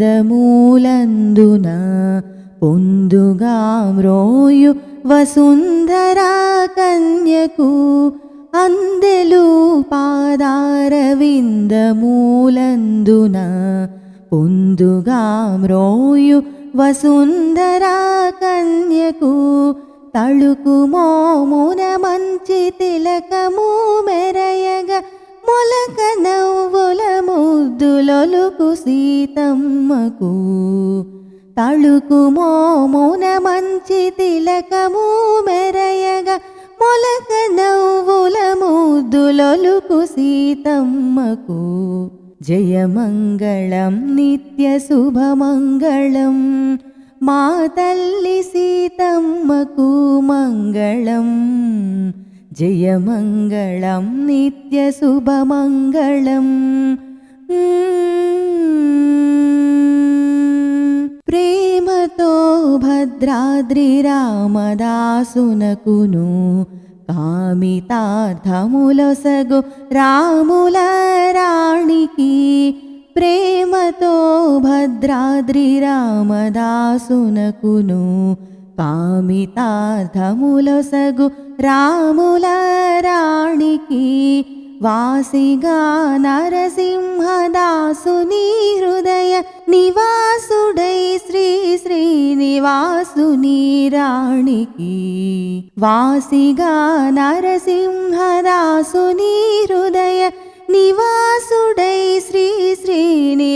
విందమూలందున పొందుగా మ్రోయు వసుంధరా కన్యకు అందెలు పాదార విందమూలందున పొందుగా మ్రోయు వసుంధరా కన్యకు తళుకు మోమున మంచి తిలకము మెరయగ మొలక నవ్వుల ముద్దులొలుకు సీతమ్మకు తళుకు మోమున మంచి తిలకము మెరయగ మొలక నవ్వుల ముద్దులొలుకు సీతమ్మకు జయమంగళం నిత్య శుభమంగళం మా తల్లి సీతమ్మకు మంగళం జయమంగళం నిత్య శుభమంగళం ప్రేమతో భద్రాద్రి రామదాసునకును కామితార్థములొసగు రాముల రాణికి ప్రేమతో భద్రాద్రి రామదాసునకును కామితార్థములొసగు రాముల రాణికి వాసిగా నరసింహదాసుని హృదయ నివాసుడై శ్రీ శ్రీనివాసుని రాణికి వాసిగా నరసింహదాసుని హృదయ నివాసుడై శ్రీ శ్రీని